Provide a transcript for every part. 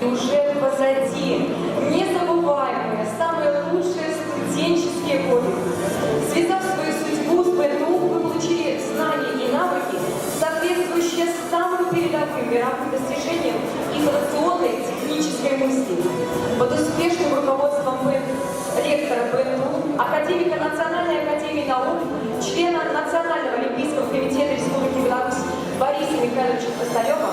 Уже позади незабываемые, самые лучшие студенческие годы. Связав свою судьбу с БНТУ, вы получили знания и навыки, соответствующие самым передовым мировым достижениям инновационной технической мысли. Под успешным руководством ректора БНТУ, академика Национальной академии наук, члена Национального олимпийского комитета Республики Беларусь Бориса Михайловича Хвосталева,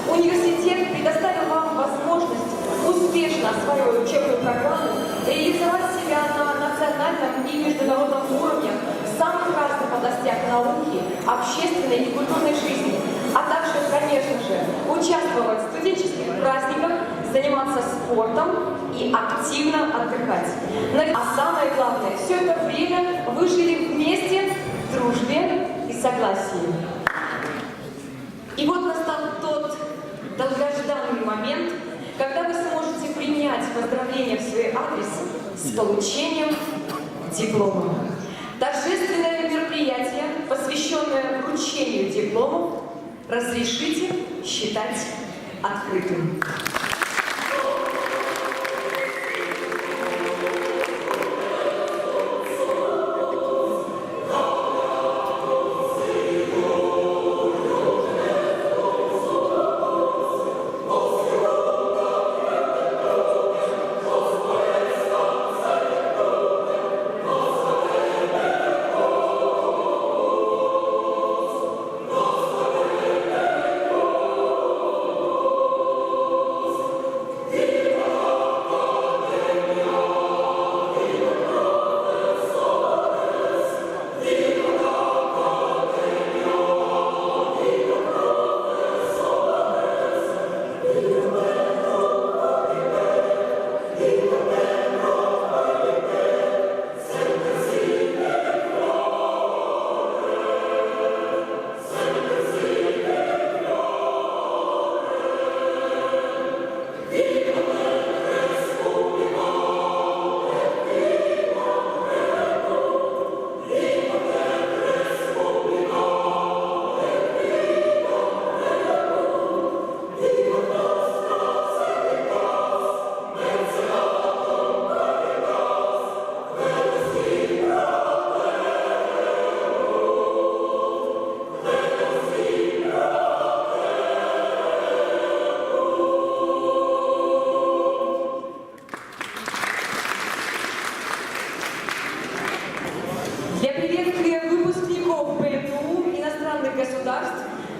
университет предоставил вам возможность успешно осваивать учебную программу, реализовать себя на национальном и международном уровне в самых разных областях науки, общественной и культурной жизни, а также, конечно же, участвовать в студенческих праздниках, заниматься спортом и активно отдыхать. А самое главное, все это время вы жили вместе в дружбе и согласии. И вот настал тот долгожданный момент, когда вы сможете принять поздравления в свой адрес с получением диплома. Торжественное мероприятие, посвященное вручению дипломов, разрешите считать открытым.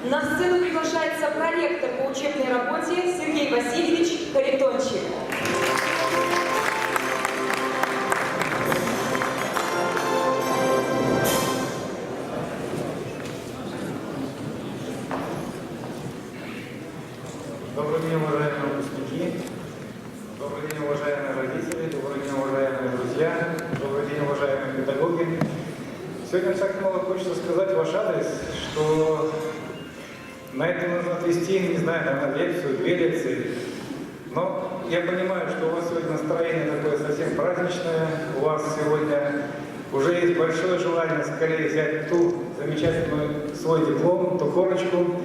На сцену приглашается проректор по учебной работе Сергей Васильевич Харитончик. Добрый день, уважаемые выпускники. Добрый день, уважаемые родители. Добрый день, уважаемые друзья. Добрый день, уважаемые педагоги. Сегодня так мало хочется сказать ваш адрес, что на это нужно отвести, не знаю, наверное, лекцию, 2 лекции. Но я понимаю, что у вас сегодня настроение такое совсем праздничное. У вас сегодня уже есть большое желание скорее взять ту замечательную свой диплом, ту корочку,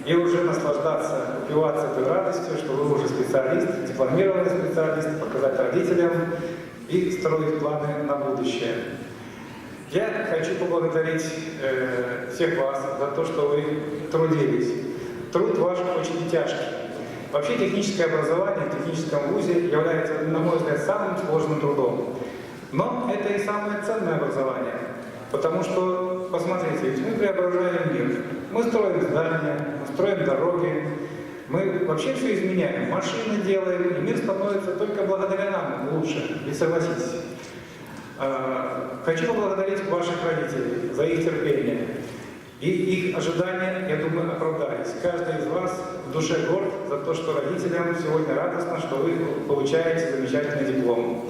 и уже наслаждаться, упиваться этой радостью, что вы уже специалист, дипломированный специалист, показать родителям и строить планы на будущее. Я хочу поблагодарить всех вас за то, что вы трудились. Труд ваш очень тяжкий. Вообще техническое образование в техническом вузе является, на мой взгляд, самым сложным трудом. Но это и самое ценное образование. Потому что, посмотрите, ведь мы преображаем мир. Мы строим здания, мы строим дороги, мы вообще все изменяем, машины делаем, и мир становится только благодаря нам лучше. Ведь согласитесь. Хочу поблагодарить ваших родителей за их терпение. И их ожидания, я думаю, оправдались. Каждый из вас в душе горд за то, что родителям сегодня радостно, что вы получаете замечательный диплом.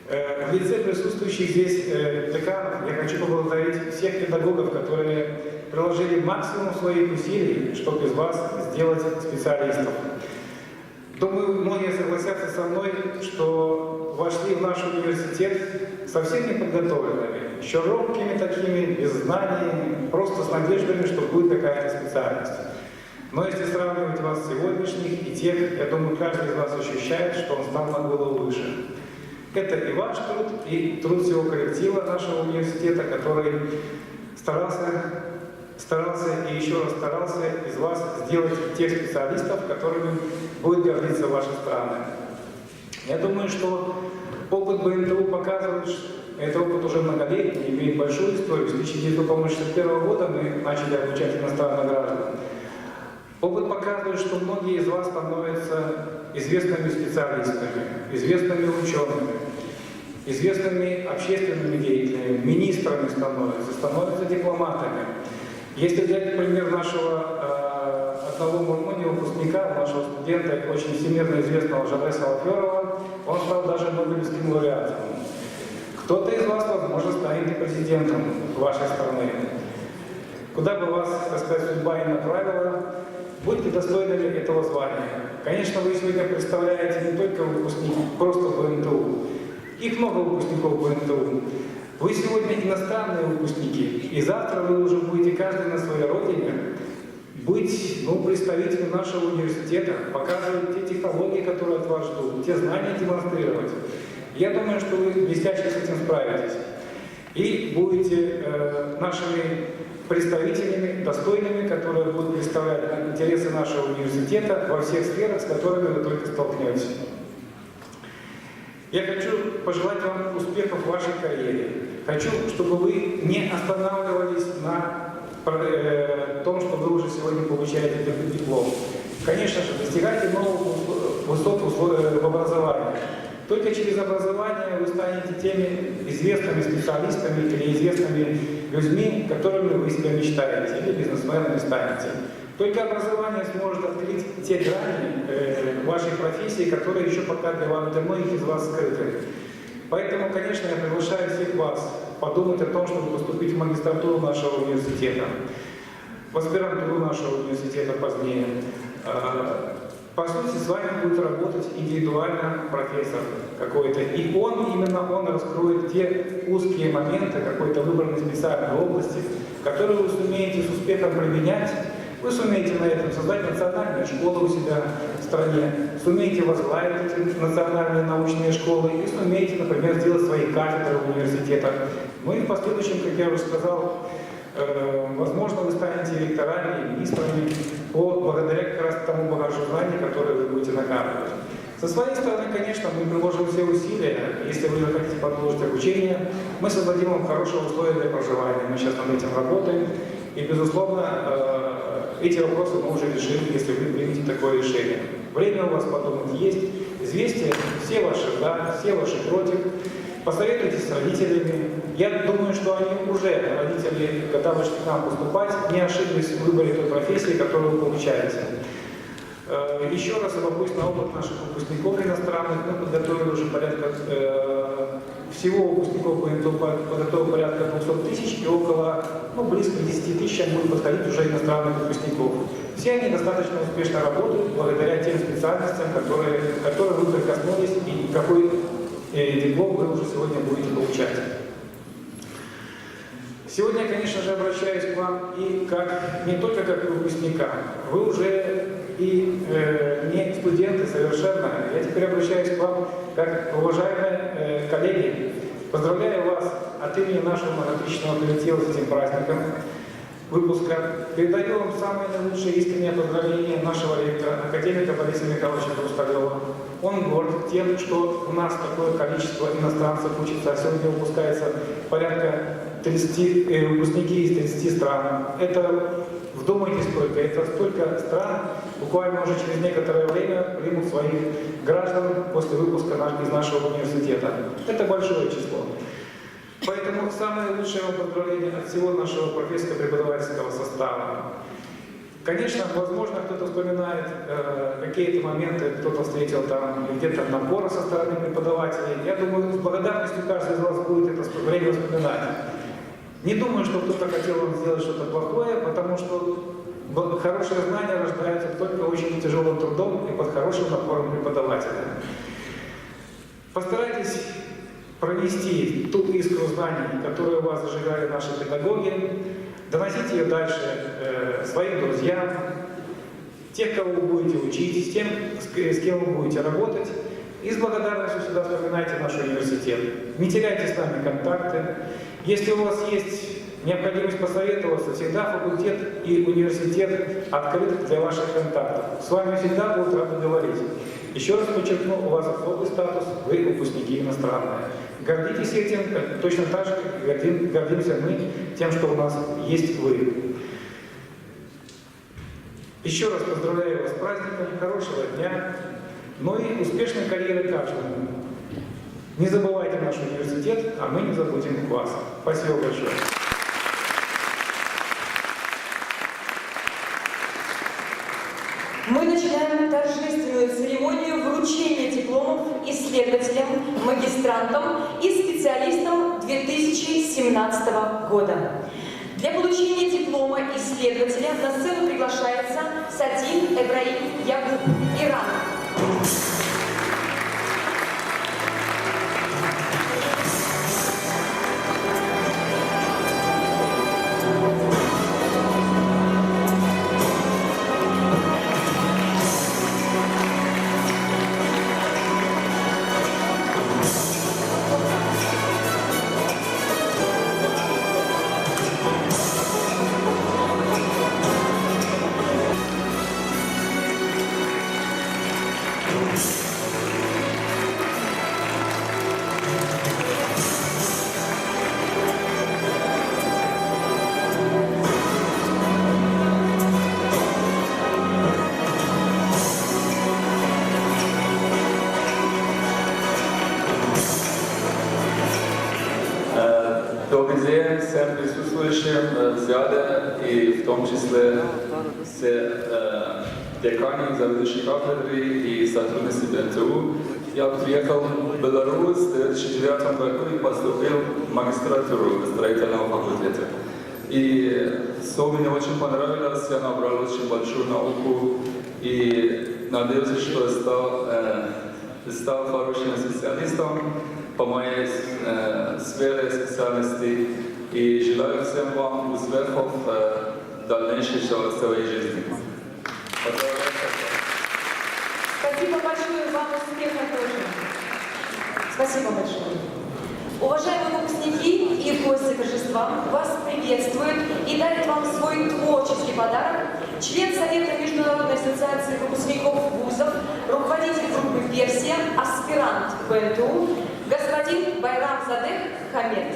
В лице присутствующих здесь деканов я хочу поблагодарить всех педагогов, которые приложили максимум своих усилий, чтобы из вас сделать специалистов. Думаю, многие согласятся со мной, что вошли в наш университет совсем неподготовленными, еще робкими такими, без знаний, просто с надеждами, что будет какая-то специальность. Но если сравнивать вас с сегодняшних и тех, я думаю, каждый из вас ощущает, что он стал на голову выше. Это и ваш труд, и труд всего коллектива нашего университета, который старался и еще раз старался из вас сделать тех специалистов, которыми будет гордиться ваша страна. Я думаю, что опыт БНТУ показывает, что этот опыт уже многолетний, имеет большую историю. С 1961 года мы начали обучать иностранных граждан. Опыт показывает, что многие из вас становятся известными специалистами, известными учеными, известными общественными деятелями, министрами становятся дипломатами. Если взять пример нашего одного мурмонии выпускника, нашего студента, очень всемирно известного Жабеса Алферова, он стал даже Нобелевским лауреатом. Кто-то из вас, возможно, станет и президентом вашей страны. Куда бы вас, так сказать, судьба и направила, будьте достойными этого звания. Конечно, вы сегодня представляете не только выпускников, просто БНТУ. Их много выпускников БНТУ. Вы сегодня иностранные выпускники, и завтра вы уже будете каждый на своей родине быть представителем нашего университета, показывать те технологии, которые от вас ждут, те знания демонстрировать. Я думаю, что вы блестяще с этим справитесь. И будете нашими представителями, достойными, которые будут представлять интересы нашего университета во всех сферах, с которыми вы только столкнетесь. Я хочу пожелать вам успехов в вашей карьере. Хочу, чтобы вы не останавливались на том, что вы уже сегодня получаете диплом. Конечно же, достигайте новых высот в образовании. Только через образование вы станете теми известными специалистами или известными людьми, которыми вы себя мечтаете, или бизнесменами станете. Только образование сможет открыть те грани вашей профессии, которые еще пока для многих из вас скрыты. Поэтому, конечно, я приглашаю всех вас подумать о том, чтобы поступить в магистратуру нашего университета, в аспирантуру нашего университета позднее. По сути, с вами будет работать индивидуально профессор какой-то. И именно он раскроет те узкие моменты какой-то выбранной специальной области, которые вы сумеете с успехом применять. Вы сумеете на этом создать национальные школы у себя в стране, сумеете возглавить эти национальные научные школы и сумеете, например, сделать свои кафедры в университетах. Ну и в последующем, как я уже сказал, возможно, вы станете ректорами и министрами благодаря как раз тому багажу знаний, которые вы будете накапливать. Со своей стороны, конечно, мы приложим все усилия. Если вы захотите продолжить обучение, мы создадим вам хорошие условия для проживания. Мы сейчас над этим работаем. И, безусловно, эти вопросы мы уже решим, если вы примете такое решение. Время у вас подумать есть. Взвесьте все ваши «да», все ваши «против». Посоветуйтесь с родителями. Я думаю, что они уже, родители, когда вышли к нам поступать, не ошиблись в выборе той профессии, которую вы получаете. Еще раз обопусь на опыт наших выпускников иностранных. Мы подготовили уже порядка, всего выпускников подготовили порядка 200 тысяч, и около, близко к 10 тысячам будет подходить уже иностранных выпускников. Все они достаточно успешно работают благодаря тем специальностям, которые вы прикоснулись, и какой диплом вы уже сегодня будете получать. Сегодня я, конечно же, обращаюсь к вам и не только как к выпускникам. Вы уже и не студенты совершенно. Я теперь обращаюсь к вам как уважаемые коллеги. Поздравляю вас от имени нашего многотысячного коллектива с этим праздником выпуска. Передаю вам самые наилучшие искренние поздравления нашего ректора, академика Бориса Михайловича Хрусталева. Он горд тем, что у нас такое количество иностранцев учится, а сегодня выпускается порядка 30 выпускники из 30 стран. Это, вдумайтесь только, это столько стран, буквально уже через некоторое время примут своих граждан после выпуска из нашего университета. Это большое число. Поэтому самое лучшее вам поздравление от всего нашего профессорско-преподавательского состава. Конечно, возможно, кто-то вспоминает какие-то моменты, кто-то встретил там где-то напора со стороны преподавателей. Я думаю, с благодарностью каждый из вас будет это время вспоминать. Не думаю, что кто-то хотел вам сделать что-то плохое, потому что хорошие знания рождаются только очень тяжелым трудом и под хорошим напором преподавателя. Постарайтесь пронести ту искру знаний, которую у вас зажигали наши педагоги, доносите ее дальше своим друзьям, тех, кого вы будете учить, с тем, с кем вы будете работать. И с благодарностью всегда вспоминайте наш университет. Не теряйте с нами контакты. Если у вас есть необходимость посоветоваться, всегда факультет и университет открыты для ваших контактов. С вами всегда будут рады говорить. Еще раз подчеркну, у вас особый статус, вы выпускники иностранные. Гордитесь этим, точно так же, как гордимся мы тем, что у нас есть вы. Еще раз поздравляю вас с праздником, хорошего дня, ну и успешной карьеры каждому. Не забывайте наш университет, а мы не забудем вас. Спасибо большое. Мы начинаем торжественную церемонию вручения дипломов исследователям, магистрантам и специалистам 2017 года. Для получения диплома исследователя на сцену приглашается Садин Эбраим Ягуб, Иран. Добрый день всем присутствующим в зале и в том числе все деканы, заведующие кафедры и сотрудники БНТУ. Я приехал в Беларусь в 2009 году и поступил в магистратуру в строительном факультете. И все мне очень понравилось, я набрал очень большую науку и надеюсь, что стал хорошим специалистом по моей сфере специальности и желаю всем вам успехов в дальнейшей своей жизни. Спасибо большое, вам успеха тоже. Спасибо большое. Уважаемые выпускники и гости торжества, вас приветствует и дарит вам свой творческий подарок член Совета Международной ассоциации выпускников вузов, руководитель группы «Персия», аспирант БНТУ, господин Байрамзадех Хамед.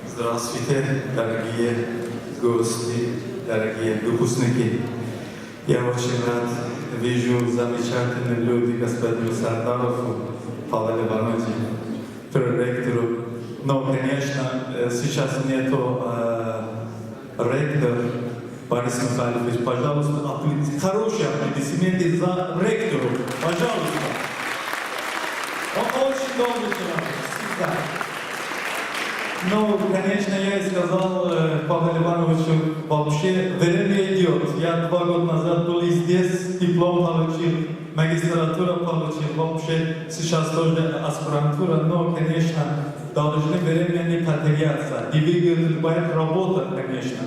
Здравствуйте, дорогие гости, дорогие выпускники. Я очень рад вижу замечательные люди, господину Сардарову, Павлу Ивановичу, проректору. Но, конечно, сейчас нету ректора Борис Михайлович. Пожалуйста, хорошие аплодисменты за ректору. Пожалуйста. Он очень добрый человек. Всегда. Ну, конечно, я и сказал Павлу Ивановичу, вообще время идет. Я 2 года назад был здесь, диплом получил, магистратура получил, вообще сейчас тоже аспирантура, но, конечно, должны время не потеряться. Двигатель работа, конечно.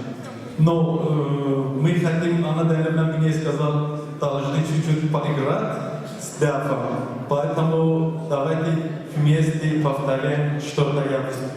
Но мы хотим, она, наверное, мне сказала, должны чуть-чуть поиграть с ДАФом. Поэтому давайте вместе повторяем что-то ясно.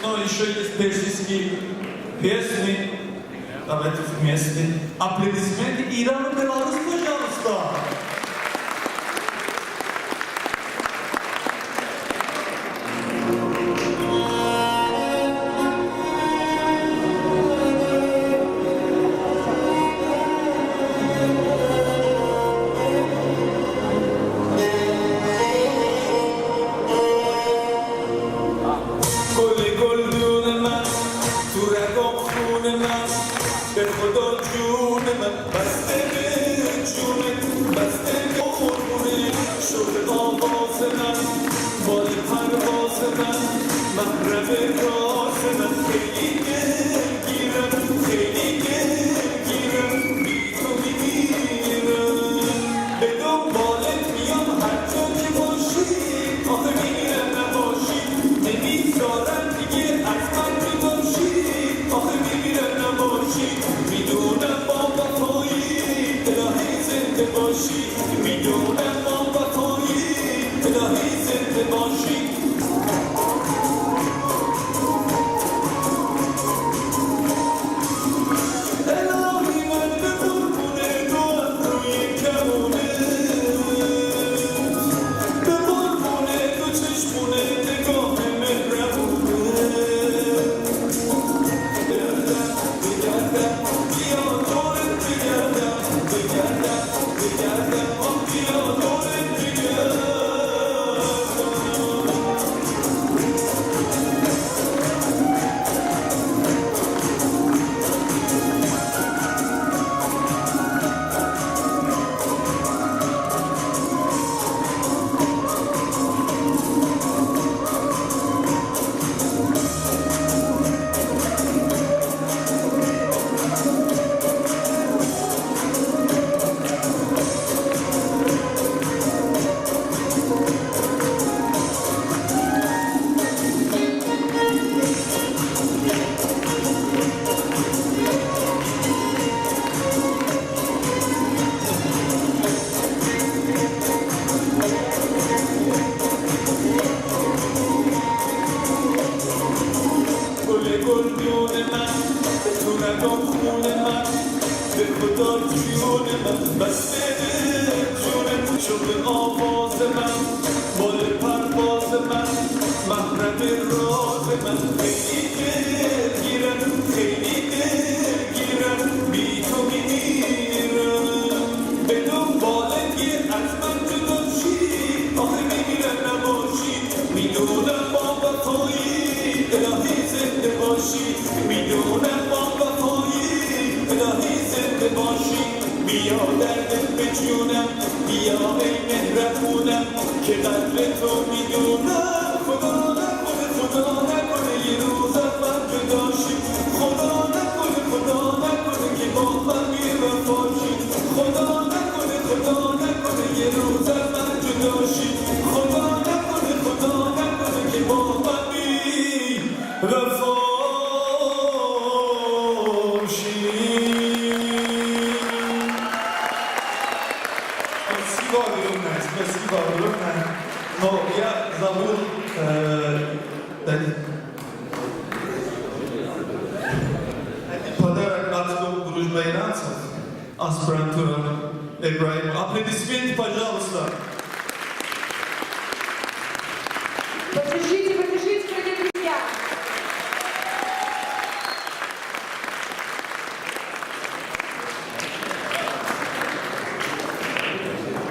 но еще есть персидские песни. Давайте вместе. Аплодисменты Ирану Беларусь, пожалуйста. Спасибо огромное. Но я забыл подарок от Дом дружбы иранцев, аспирантура Ибраиму. Аплодисменты, пожалуйста. Поддержите, дорогие друзья.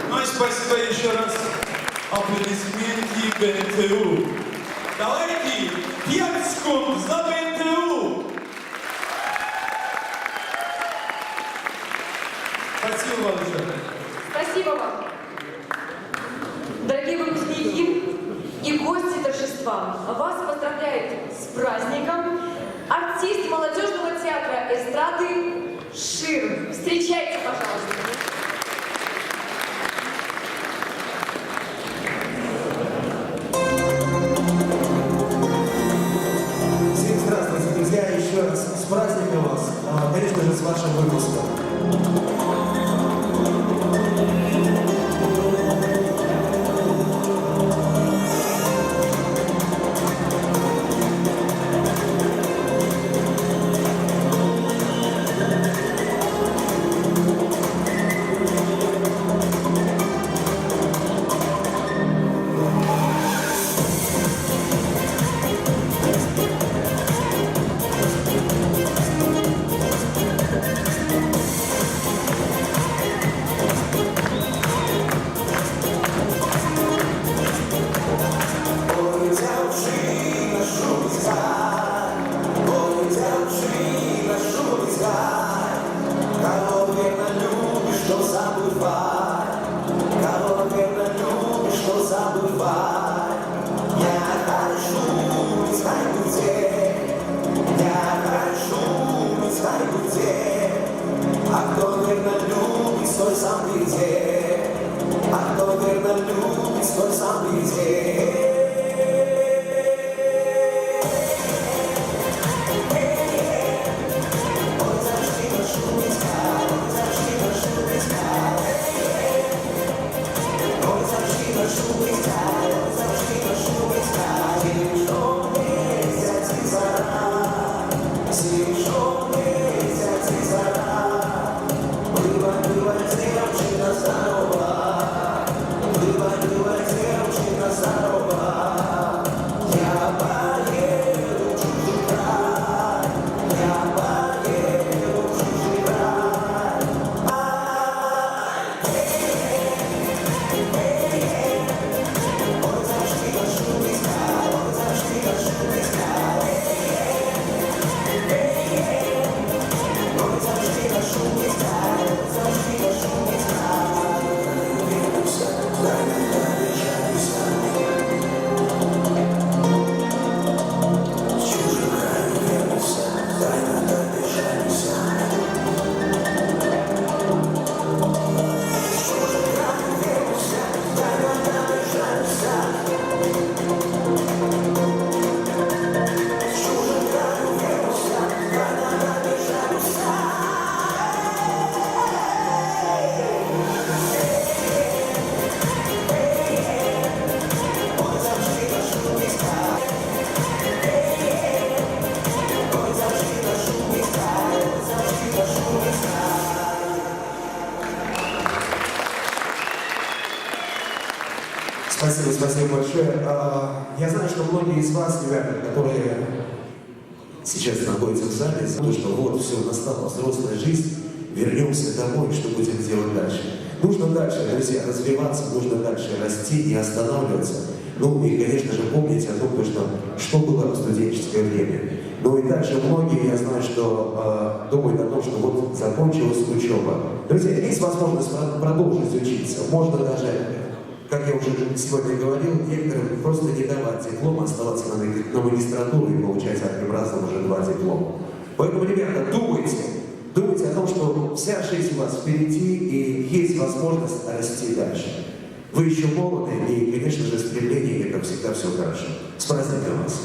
Ну и спасибо еще раз. Аплодисменты БНТУ. Давайте 5 секунд за БНТУ. Спасибо вам большое. Спасибо вам. Дорогие выпускники и гости торжества, вас поздравляет с праздником артист молодежного театра эстрады «Шир». Встречайте, пожалуйста. Всем здравствуйте, друзья, еще раз с праздником вас, конечно же, с вашим выпуском. забывай. Я хочу, не знаю где. Я хочу, не знаю где. А кто верно любит, стой сам ты где. А кто верно любит, стой сам ты где. Спасибо большое. Я знаю, что многие из вас, ребята, которые сейчас находятся в зале, знают, что вот все, настала взрослая жизнь, вернемся домой, что будем делать дальше. Нужно дальше, друзья, развиваться, нужно дальше расти, не останавливаться. Ну и, конечно же, помните о том, что было в студенческое время. Ну и также многие, я знаю, что думают о том, что вот закончилась учеба. Друзья, есть возможность продолжить учиться. Можно даже, как я уже сегодня говорил, некоторым просто не давать диплом, оставаться на магистратуру и получать одним разом уже 2 диплома. Поэтому, ребята, думайте о том, что вся жизнь у вас впереди и есть возможность расти дальше. Вы еще молоды и, конечно же, стремление, как всегда, все хорошо. С праздником вас!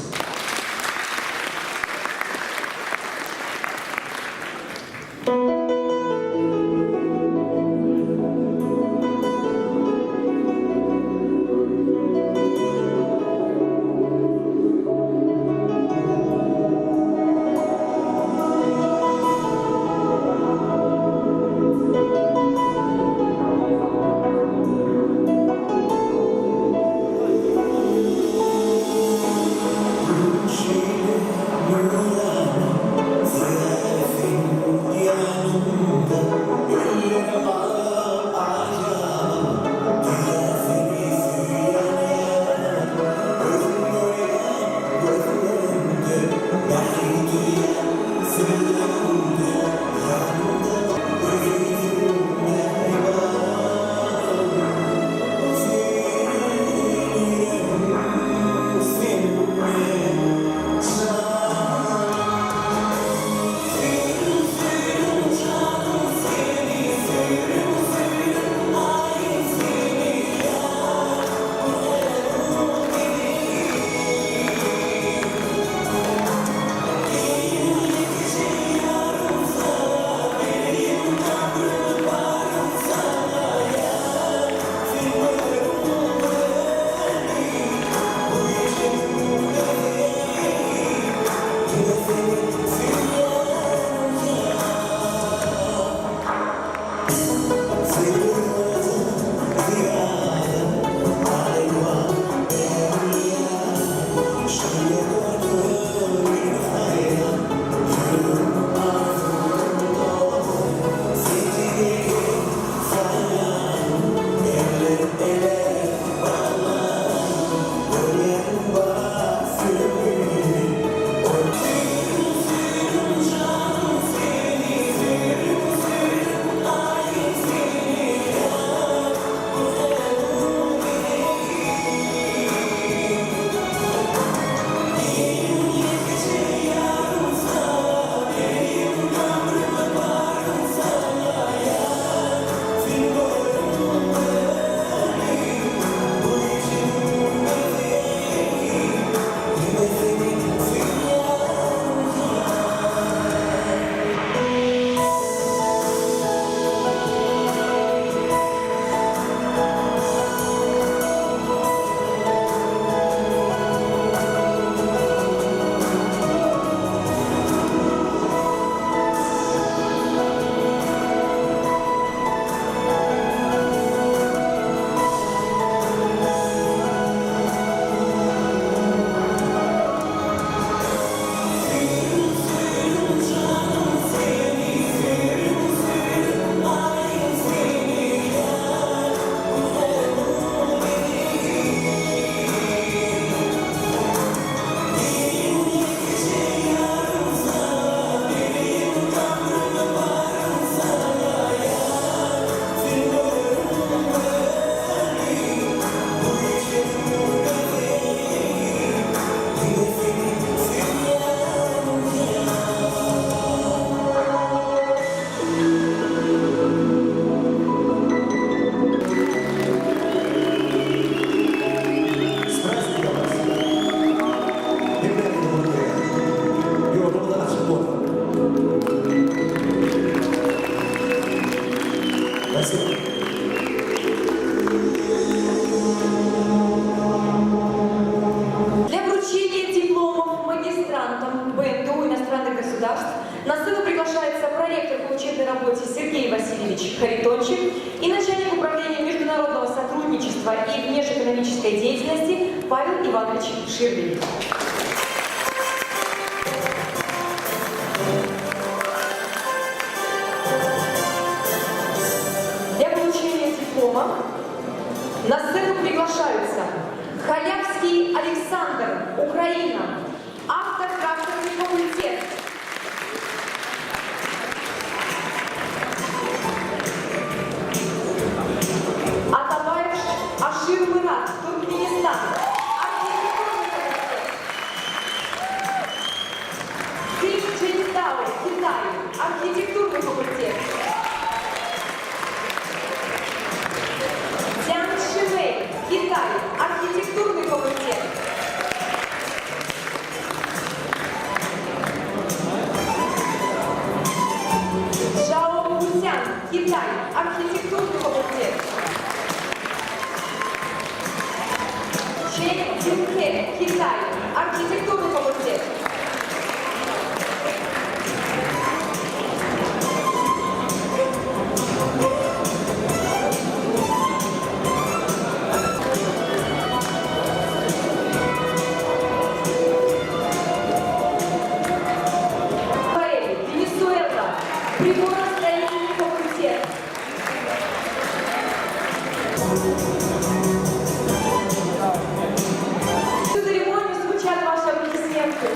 строительства и внешэкономической деятельности Павел Иванович Ширвин. Для получения диплома на сцену приглашаются Халявский Александр, Украина, автор тракторный факультет. Атабаев Ашир Мурат, Туркменистан, архитектурный факультет. Ким Чжэньтао, Китай, архитектурный факультет. Дзян Шивэй, Китай, архитектурный факультет. Жао Гусян, Китай, архитектурный факультет. Чен Цюнхэ, Китай, архитектурный факультет. Венесуэла, приборостроительный факультет. Всю церемонию звучат ваши аплодисменты.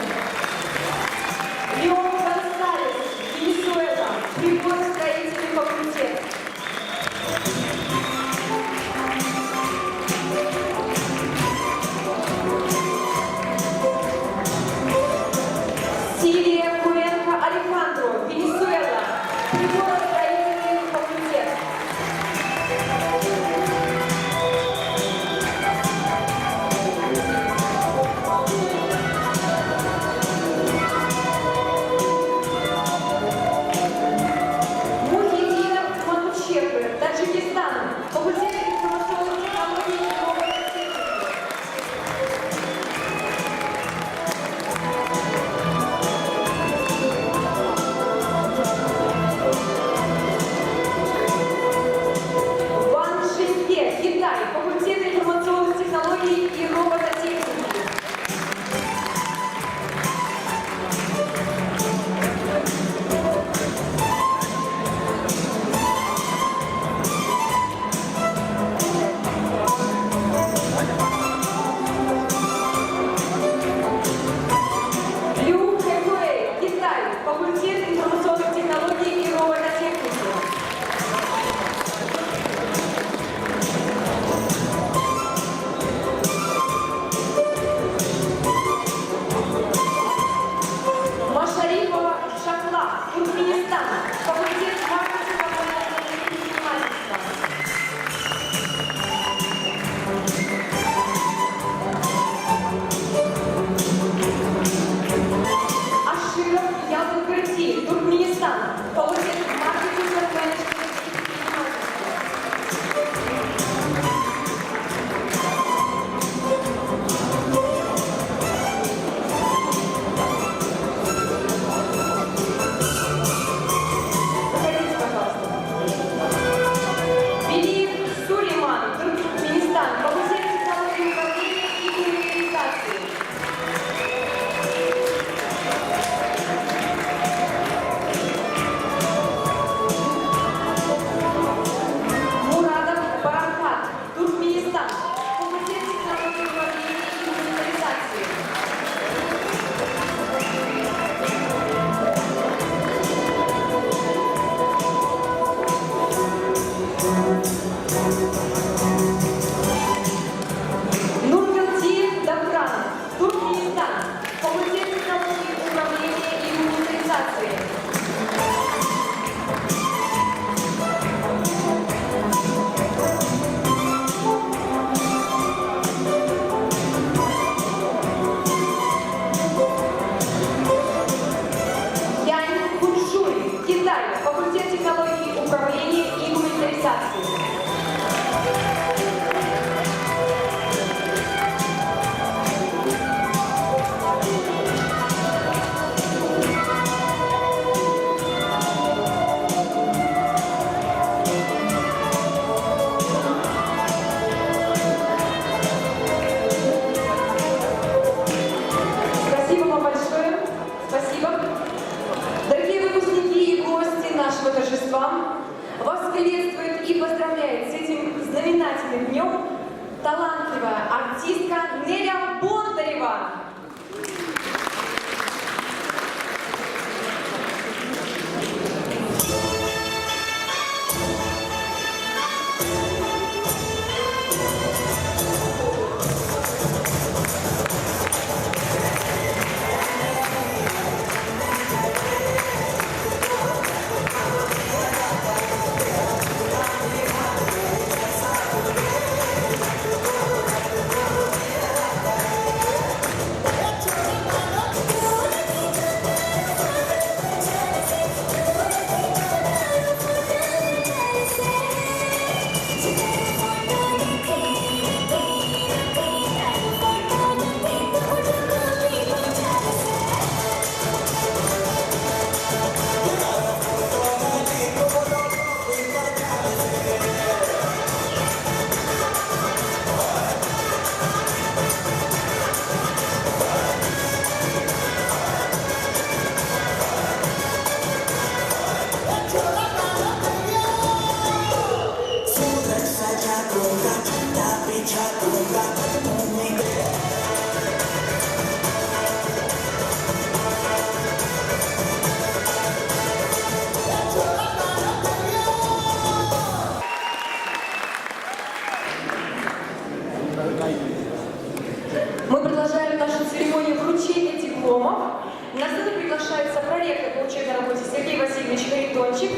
Мы продолжаем нашу церемонию вручения дипломов. На сцену приглашается проректор по учебной работе Сергей Васильевич Харитончик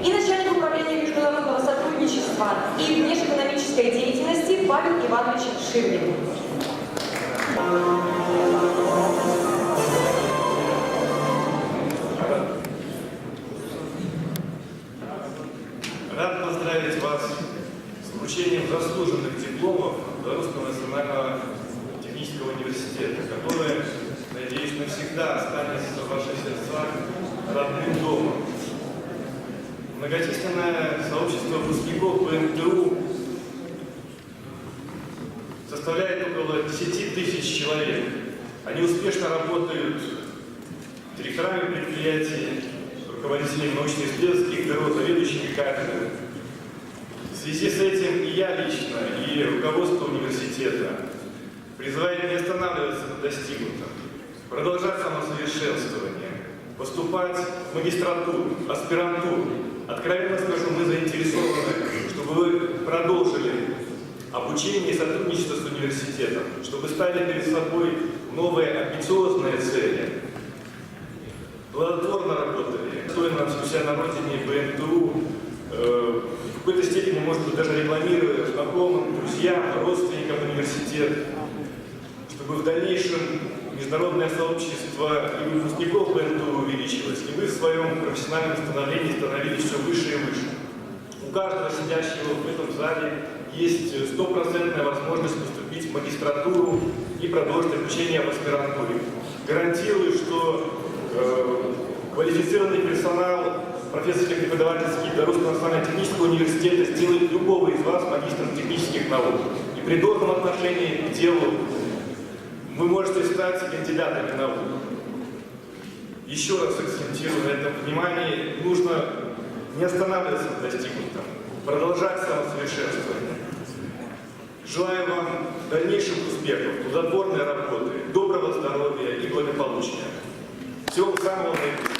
и начальник управления международного сотрудничества и внешнеэкономической деятельности Павел Иванович Ширлин. Рад поздравить вас с вручением заслуженных дипломов Белорусского национального технического университета, который, надеюсь, навсегда останется в ваших сердцах родным домом. Многочисленное сообщество выпускников БНТУ составляет около 10 тысяч человек. Они успешно работают директорами предприятий, руководителями научно-исследовательских бюро, заведующими кафедрами. В связи с этим и я лично, и руководство университета призывает не останавливаться на достигнутом, продолжать самосовершенствование, поступать в магистратуру, аспирантуру. Откровенно скажу, мы заинтересованы, чтобы вы продолжили обучение и сотрудничество с университетом, чтобы ставили перед собой новые амбициозные цели, плодотворно работали, стоя нам у себя на родине БНТУ, в какой-то степени, может быть, даже рекламируя знакомым, друзьям, родственникам университета, чтобы в дальнейшем международное сообщество и выпускников БНТУ увеличилось, и вы в своем профессиональном становлении становились все выше и выше. У каждого сидящего в этом зале есть стопроцентная возможность поступить в магистратуру и продолжить обучение в аспирантуре. Гарантирую, что квалифицированный персонал профессорско-преподавательский Белорусского национального технического университета сделает любого из вас магистром технических наук. И при должном отношении к делу вы можете стать кандидатами наук. Еще раз акцентирую на этом внимание, нужно не останавливаться на достигнутом, продолжать самосовершенствование. Желаю вам дальнейших успехов, плодотворной работы, доброго здоровья и благополучия. Всего самого наилучшего.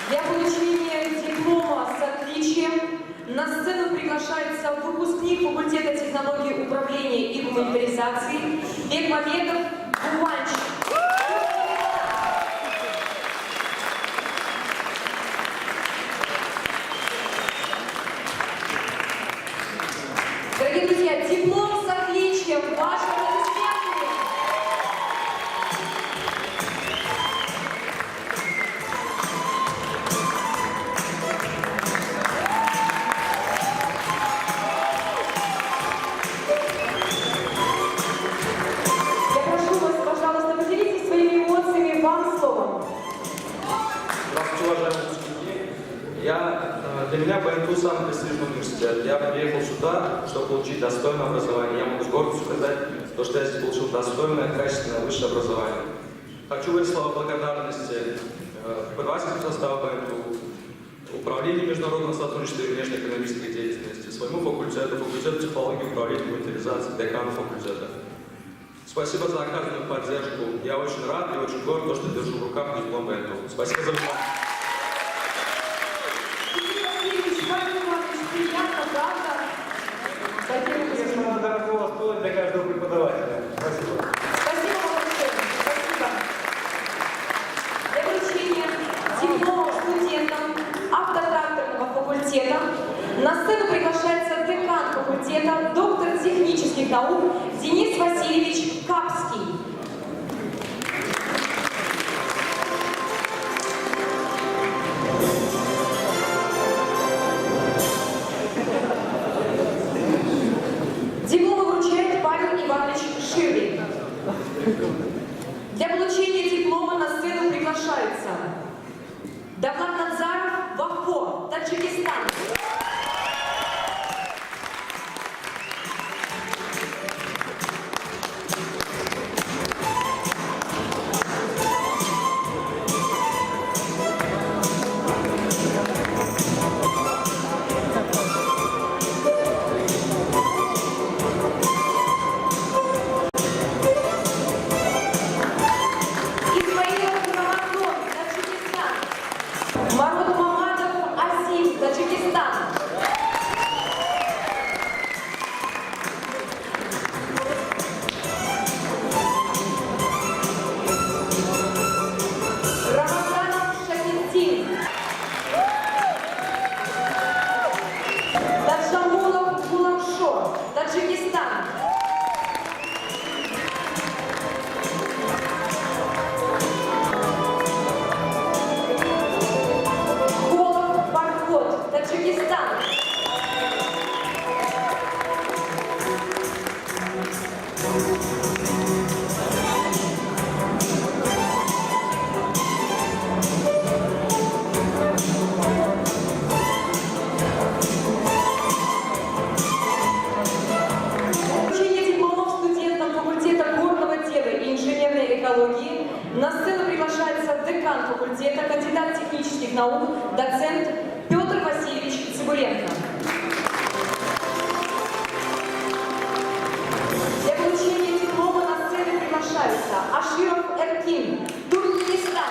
Для получения диплома с отличием на сцену приглашается выпускник факультета технологии управления и гуманитаризации Бекмамедов Гуманчик. Дорогие друзья, диплом с отличием вашим аплодисментами. Я прошу вас, пожалуйста, поделитесь своими эмоциями, вам словом. Здравствуйте, уважаемые выпускники. Для меня БНТУ самый престижный университет. Я приехал сюда, чтобы получить достойное образование. Я могу с гордостью сказать, что я здесь получил достойное, качественное высшее образование. Хочу выразить слова благодарности преподавательскому составу БНТУ, управлению международного сотрудничества и внешнеэкономической деятельности, своему факультету, факультету психологии, управления гуманитаризации, декану факультета. Спасибо за оказанную поддержку. Я очень рад и очень горд, что держу в руках диплом БНТУ. Спасибо за внимание. Если надо дорогого стоит для каждого преподавателя. Спасибо. Спасибо вам большое. Спасибо. Для вручения диплома студентам автотракторного факультета на сцену приглашается декан факультета, доктор технических наук Денис Васильевич Капский. Дипломы вручает Павел Иванович Ширлин. Для получения диплома на сцену приглашается Давлат Надзаров, Вахпо, Таджикистан. Марут Мамадов, Азим, Таджикистан. факультета, кандидат технических наук, доцент Петр Васильевич Цибуленко. Для получения диплома на сцену приглашаются Аширов Эркин, Туркменистан.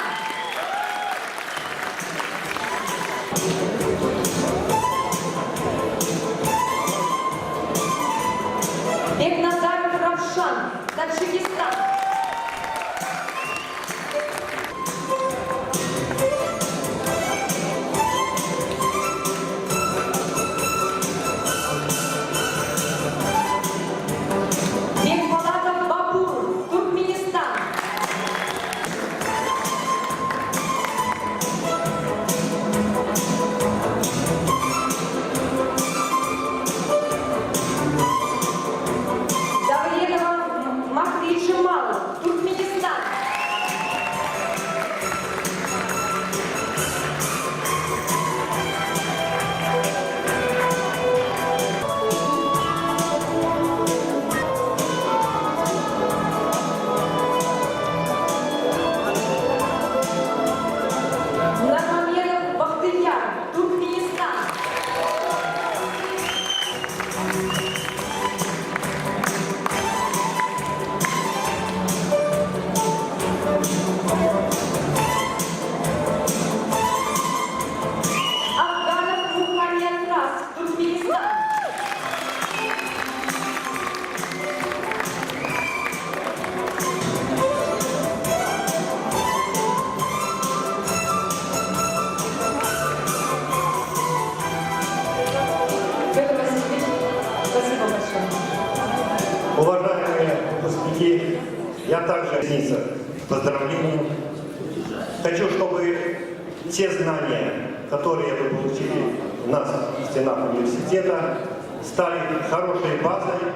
Бекназаров Равшан, Таджикистан. Бекбалатов Бабур, Туркменистан. Давлетова Махри Джемалов, Туркменистан. Нурмамедов Бахтияр, Туркменистан. Афганов Мухаммед Рас, Туркменистан. Петр Васильевич, спасибо большое. Уважаемые выпускники, я также присоединился к поздравлению. Хочу, чтобы те знания, которые вы получили у нас в стенах университета, стали хорошей базой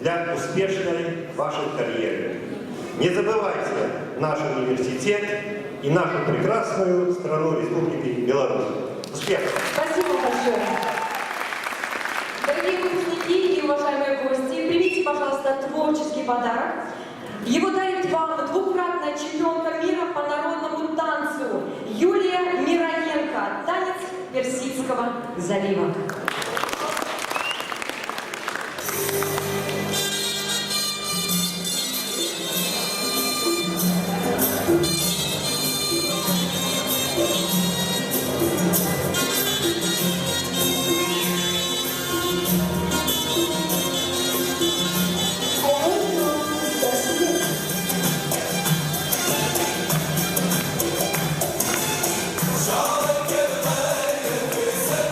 для успешной вашей карьеры. Не забывайте наш университет и нашу прекрасную страну Республики Беларусь. Успехов! Спасибо большое. Дорогие выпускники и уважаемые гости, примите, пожалуйста, творческий подарок. Его дарит вам двукратная чемпионка мира по народному танцу Юлия Мироненко. Танец Персидского залива. Şahı gelmeye, bize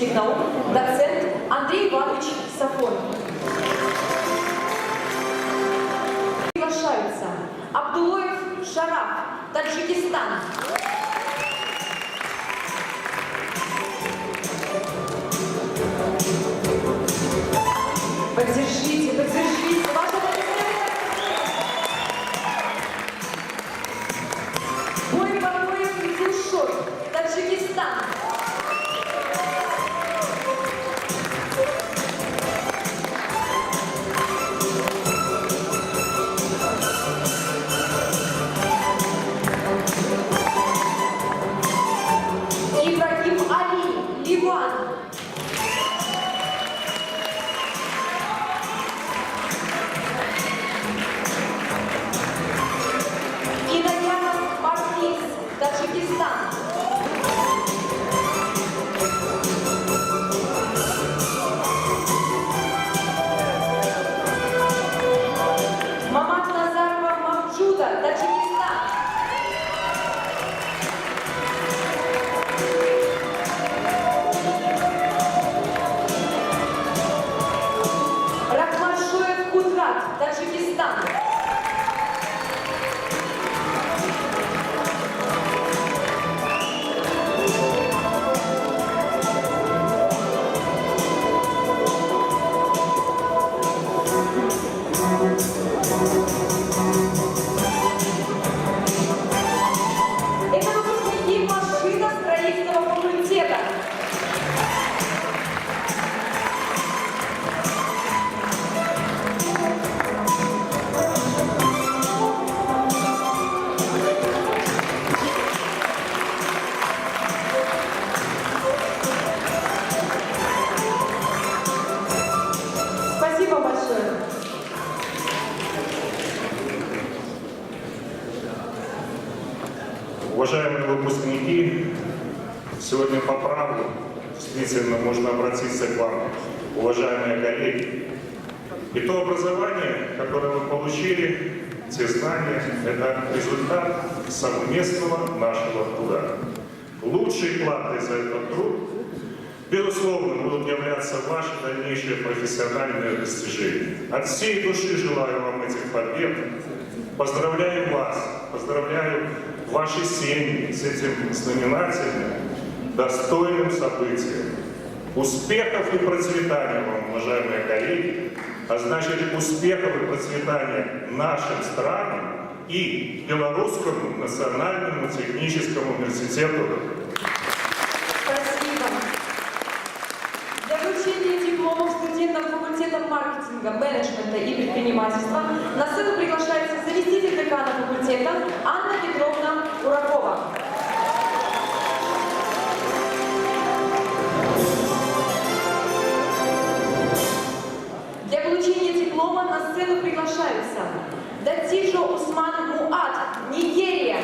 политических наук, доцент Андрей Иванович Сафонов. Приглашаются Абдулоев Шараф, Таджикистан. Поддержите, поддержите. Ваша Бой Бабоев Дилшот, Таджикистан. Ибрагим Али, Ливан. Иноянов Маркиз, Таджикистан. Мамат Назарова Мавджуда, Таджикистан. Рахмашоев Кудрат, Таджикистан. Это выпускники машиностроительного факультета. Спасибо большое. Уважаемые выпускники, сегодня по праву действительно можно обратиться к вам, уважаемые коллеги. И то образование, которое вы получили, те знания, это результат совместного нашего труда. Лучшей платой за этот труд, безусловно, будут являться ваши дальнейшие профессиональные достижения. От всей души желаю вам этих побед. Поздравляю вас, поздравляю ваши семьи с этим знаменательным, достойным событием. Успехов и процветания вам, уважаемые коллеги, а значит успехов и процветания нашим странам и Белорусскому национальному техническому университету. Спасибо. Для вручения дипломов студентам факультета маркетинга, менеджмента и предпринимательства на сцену приглашается заместитель декана факультета Анна Петровна Уракова. Для получения диплома на сцену приглашаются Датижо Усман Муат, Нигерия.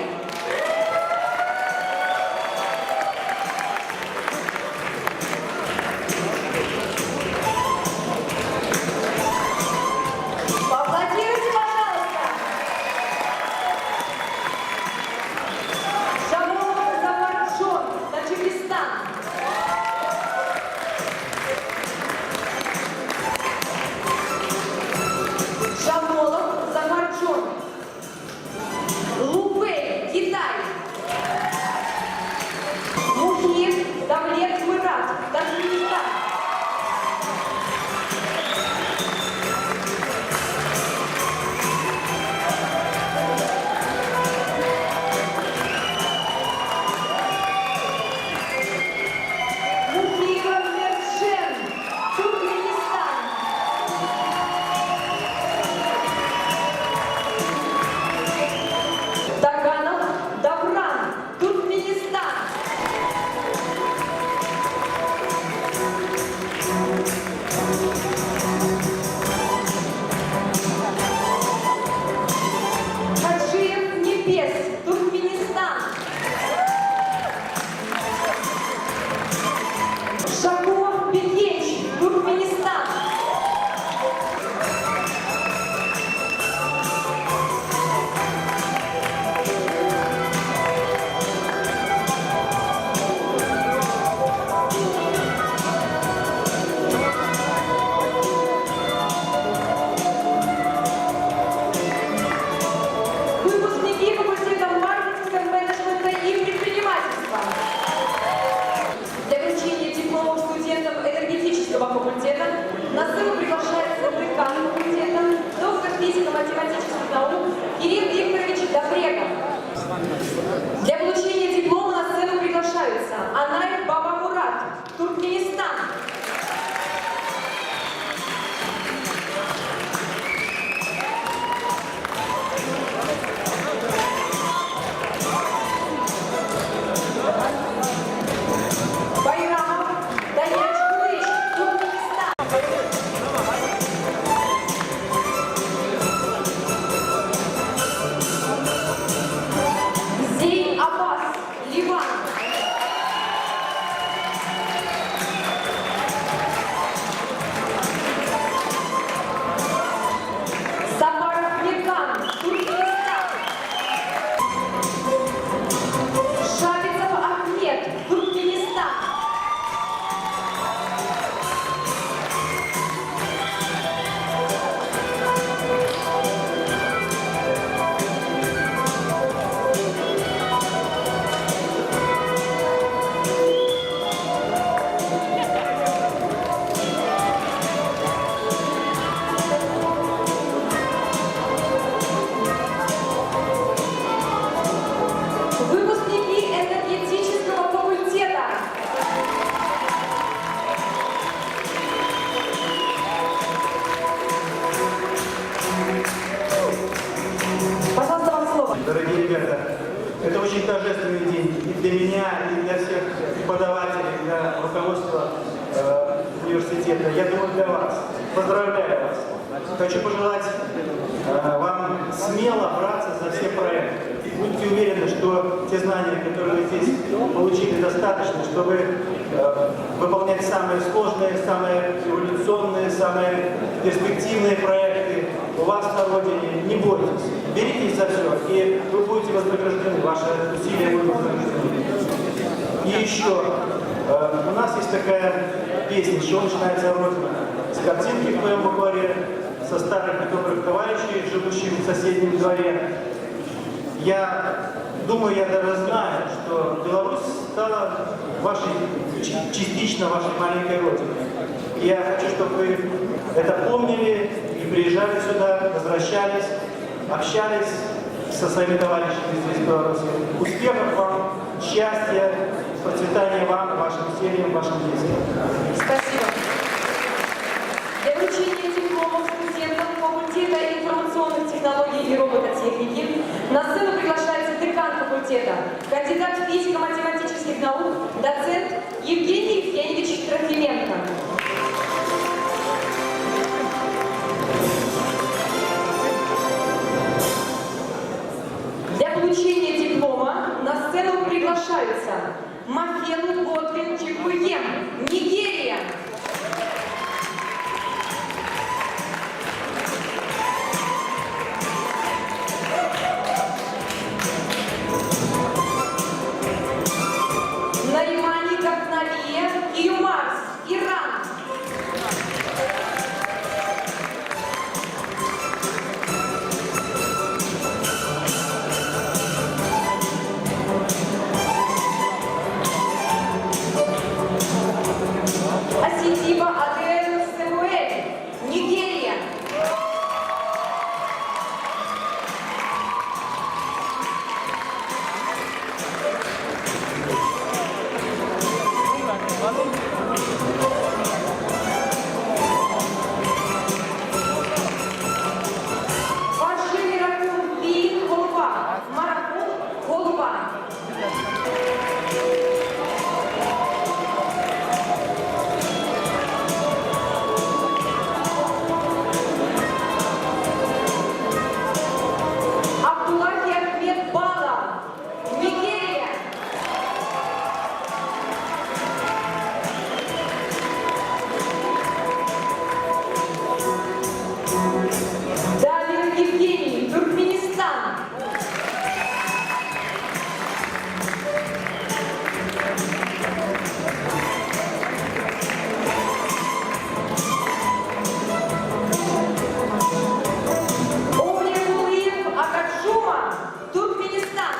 Поаплодируйте, пожалуйста. Шамолов Заварджон, Таджикистан. Шамолов Заварджон. Лувей, Китай. Мухиев Давлет Мурат, Таджикистан. Мухиева Мершен, Туркменистан. Таганов Давран, Туркменистан. Хаджиев Небес, Туркменистан. Шакуов Бекеч, Туркменистан. руководство университета, я думаю, для вас. Поздравляю вас. Хочу пожелать вам смело браться за все проекты. Будьте уверены, что те знания, которые вы здесь получили, достаточно, чтобы выполнять самые сложные, самые революционные, самые перспективные проекты у вас на родине. Не бойтесь, беритесь за все, и вы будете вознаграждены, ваши усилия будут вознаграждены. И еще, у нас есть такая песня, с чего начинается Родина. С картинки в моем букваре, со старых и добрых товарищей, живущих в соседнем дворе. Я думаю, я даже знаю, что Беларусь стала частично вашей маленькой родиной. И я хочу, чтобы вы это помнили и приезжали сюда, возвращались, общались со своими товарищами здесь, в Беларуси. Успехов вам, счастья, процветания вам, вашим семьям, вашим детям. Спасибо. Для вручения дипломов студентам факультета информационных технологий и робототехники на сцену приглашается декан факультета, кандидат физико-математических наук, доцент Евгений Евгеньевич Трофименко. Для получения диплома на сцену приглашаются Мафелу Ботлин Чикуем, Нигерия. Наримани Гахнавиев Юмарс, Иран. Аситиба Адель Сэмуэль, Нигерия. Ваши Ракун Би Холба, Маракун Холба. Абдуллахи Ахмед Бала, Нигерия. Давид Евгений, Туркменистан. Олегулиев Акаджума, Туркменистан.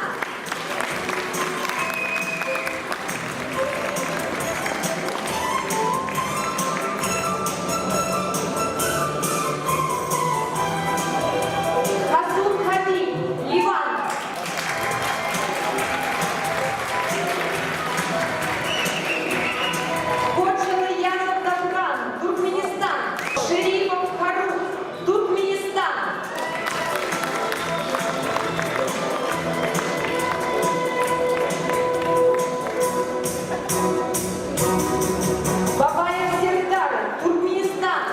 Хасун Хабиб, Ливан. Коджалы Язов Давган, Туркменистан. Шерифов Харух, Туркменистан. Бабаев Сердар, Туркменистан.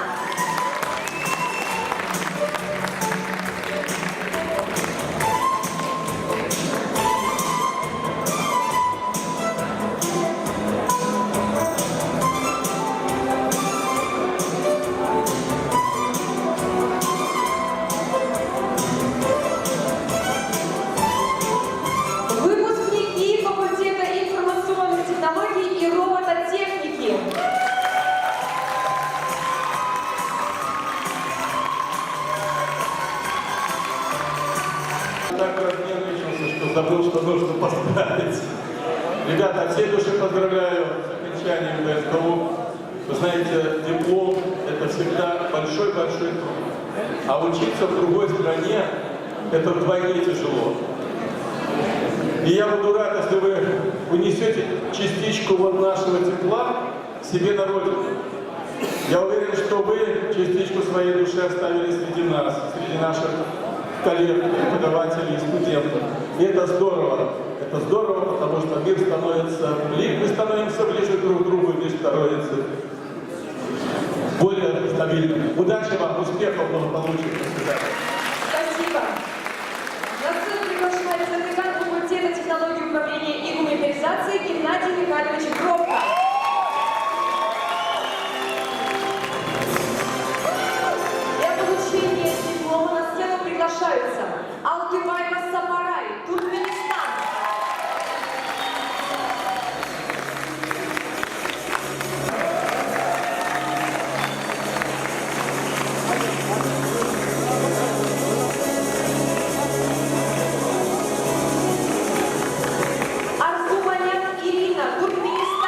Выпускники факультета информационных технологий и робототехники. Так нервничался, что забыл, что нужно поздравить. Ребята, от всей души поздравляю с окончанием БСКУ. Вы знаете, диплом – это всегда большой-большой труд. А учиться в другой стране – это вдвойне тяжело. И я буду рад, если вы унесете частичку вот нашего тепла себе на родину. Я уверен, что вы частичку своей души оставили среди нас, среди наших коллег, преподавателей и студентов. И это здорово. Это здорово, потому что мир становится, мы становимся ближе друг к другу, Галина. Удачи вам, успехов, благополучия. До свидания. Спасибо. На сцену приглашается декан факультета технологии управления и гуманитаризации Геннадий Михайлович Громко. Для получения диплома на сцену приглашаются Алтыбаева Самарай, Туркменистан. Арзуманян Ирина, Туркменистан.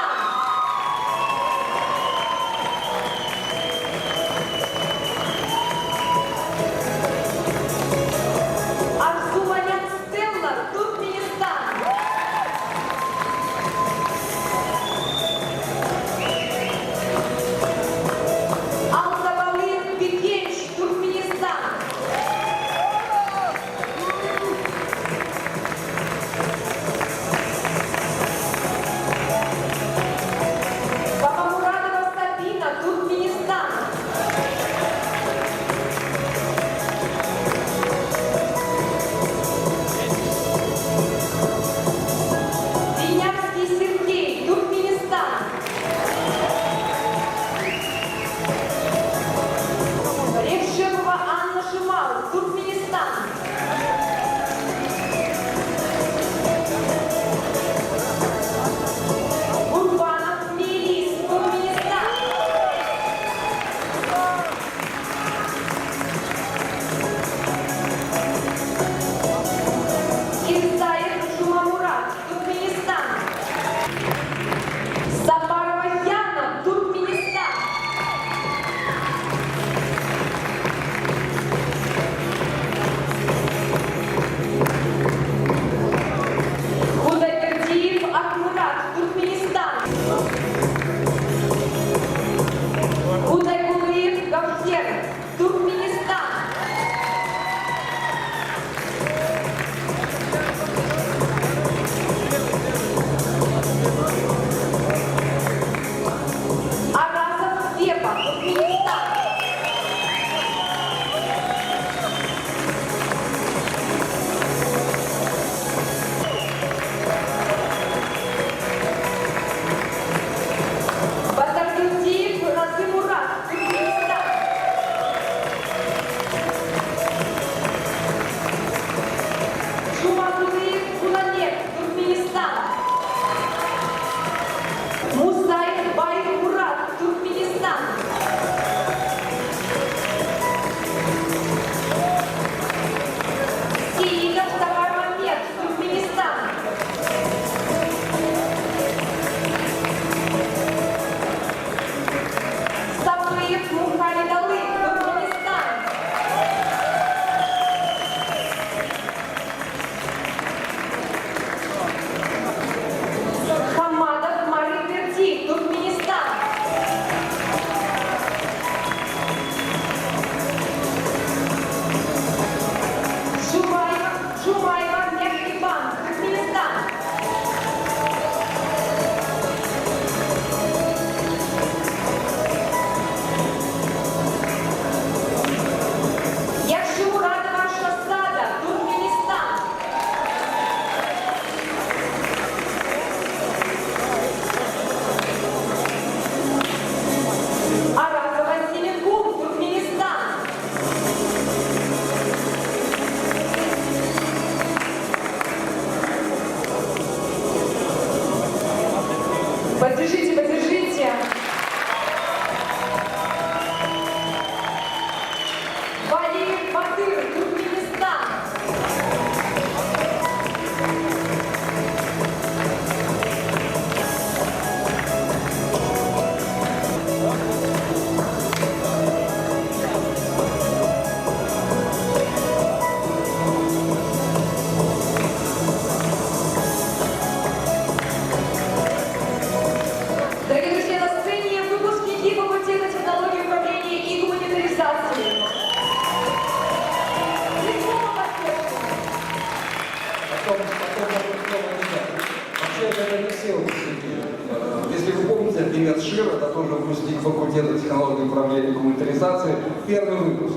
Башир, это тоже выпускник факультета технологии управления и коммунитаризации, первый выпуск.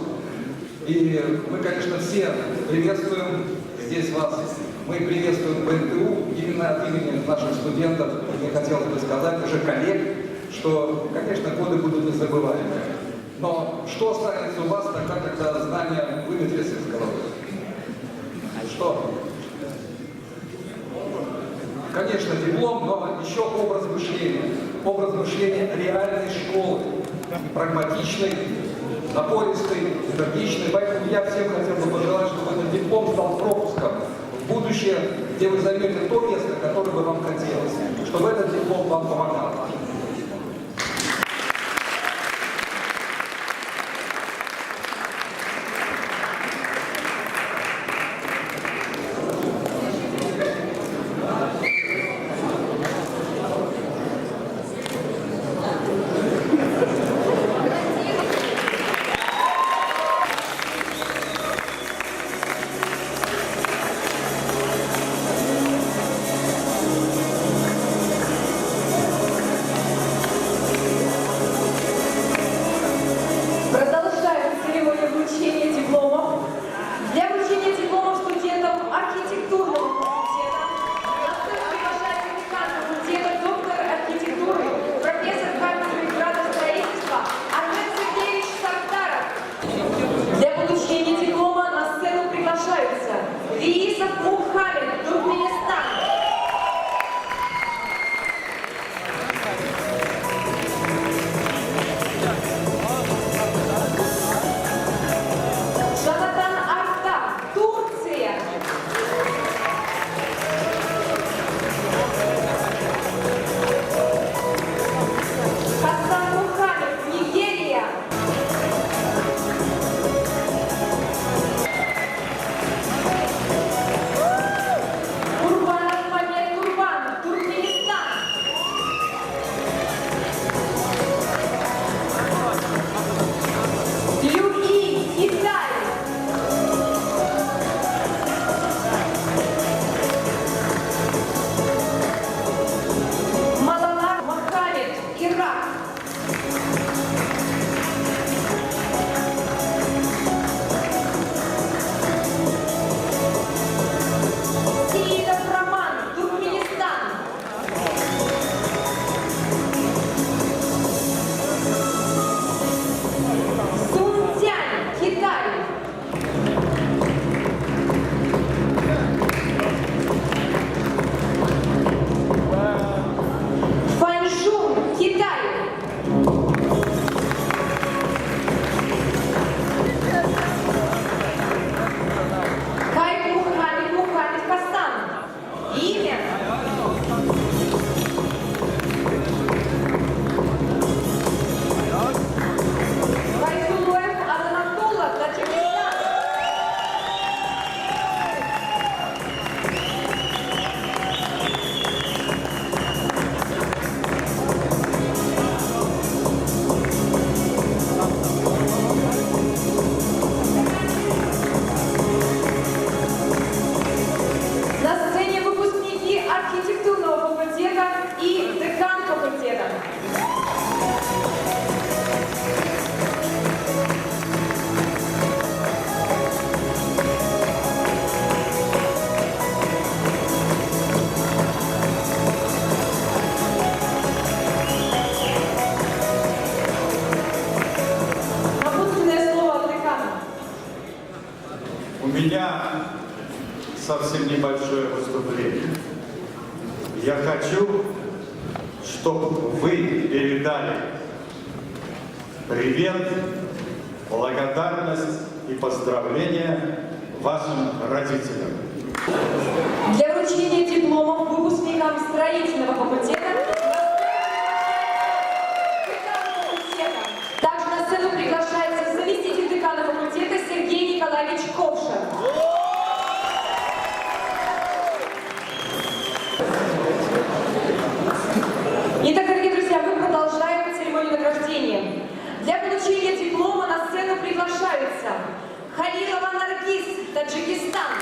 И мы, конечно, все приветствуем здесь вас. Мы приветствуем БНТУ именно от имени наших студентов. Мне хотелось бы сказать, уже коллег, что, конечно, годы будут незабываемые. Но что останется у вас тогда, когда знания выветрятся из головы? Что? Конечно, диплом, но еще образ мышления. Образ мышления реальной школы. Прагматичной, напористой, энергичной. Поэтому я всем хотел бы пожелать, чтобы этот диплом стал пропуском в будущее, где вы займете то место, которое бы вам хотелось. Чтобы этот диплом вам помогал. Совсем небольшое выступление. Я хочу, чтобы вы передали привет, благодарность и поздравления вашим родителям. Для вручения дипломов выпускникам строительного факультета также на сцену приглашается заместитель декана факультета Сергей Николаевич Ковшин. Итак, дорогие друзья, мы продолжаем церемонию награждения. Для получения диплома на сцену приглашаются Халилова Наргиз, Таджикистан.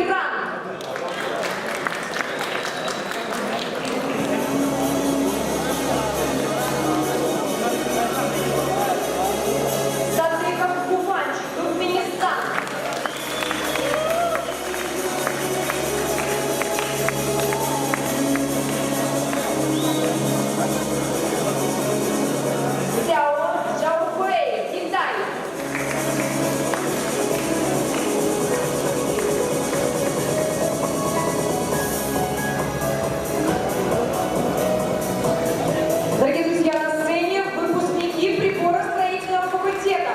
Иран. Садриков Кубань, Туркменистан. Цяо Чжаохуэй, Китай. Дорогие друзья, на сцене выпускники приборостроительного факультета.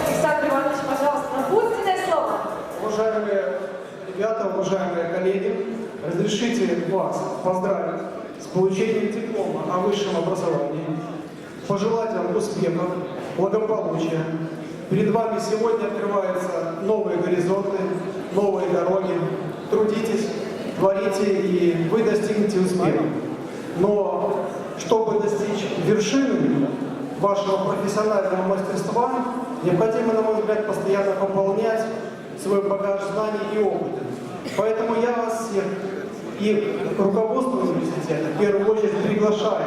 Александр Иванович, пожалуйста, напутственное слово. Уважаемые ребята, уважаемые коллеги, разрешите вас поздравить с получением диплома о высшем образовании, пожелать вам успехов, благополучия. Перед вами сегодня открываются новые горизонты, новые дороги. Трудитесь, творите, и вы достигнете успеха. Но чтобы достичь вершины вашего профессионального мастерства, необходимо, на мой взгляд, постоянно пополнять свой багаж знаний и опыта. Поэтому я вас всех и руководство университета в первую очередь приглашаю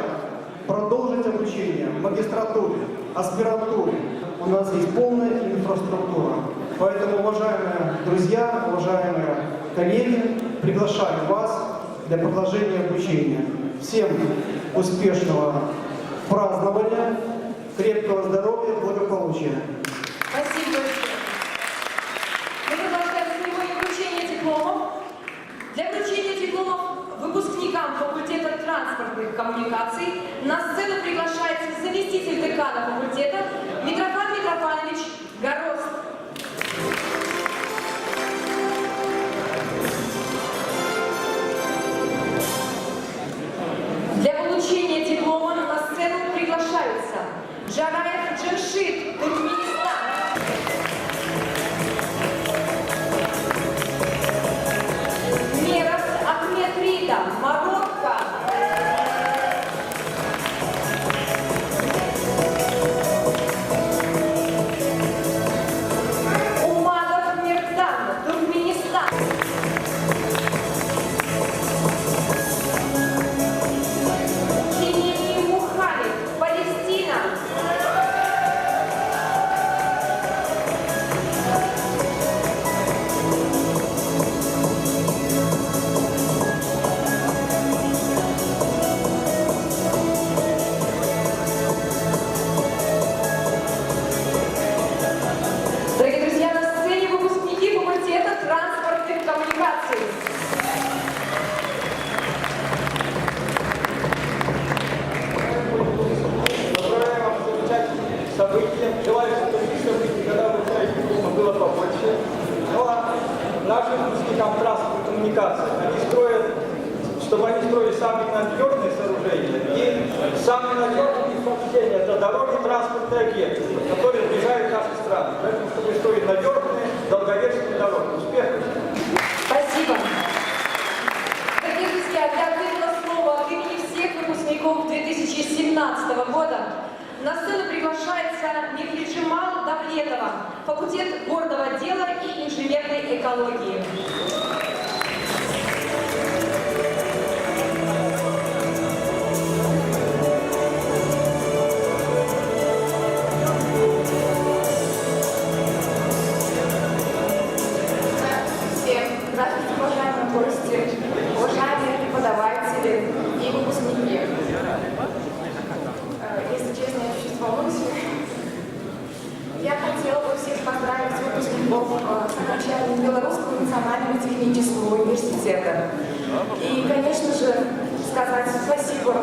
продолжить обучение в магистратуре, аспирантуре. У нас есть полная инфраструктура. Поэтому, уважаемые друзья, уважаемые коллеги, приглашаю вас для продолжения обучения. Всем успешного празднования, крепкого здоровья, благополучия. Спасибо большое. Мы продолжаем церемонию вручения дипломов. Для вручения дипломов выпускникам факультета транспортных коммуникаций на сцену приглашается заместитель декана факультета Митрофан Митрофанович Горос. Для получения диплома на сцену приглашаются Джараев Джамшит, Туркменистан. Меров Ахмед Рита, Марокко. Умадов Мирдан, Туркменистан. Кенени Мухаммед, Палестина. Дорогие друзья, на сцене выпускники факультета транспортных коммуникаций. Поздравляю вас с замечательным событием. Желаю, чтобы таких событий, когда вы ставите диплома, было побольше. Ну а нашим выпускникам транспортной коммуникации, чтобы они строили самые надежные сооружения и самые надежные сообщения. Это дороги, транспортные объекты, которые сближают наши страны. Поэтому, чтобы строить надежные, долговечные дороги. Успехов! Спасибо. Дорогие друзья, для ответного слова от имени всех выпускников 2017 года на сцену приглашается Нефриджимал Давлетова, факультет горного дела и инженерной экологии. Всем здравствуйте, уважаемые гости, уважаемые преподаватели и выпускники. Если честно, я чуть волнуюсь. Я хотела бы всех поздравить выпускников с окончанием Белорусского национального технического университета. И, конечно же, сказать спасибо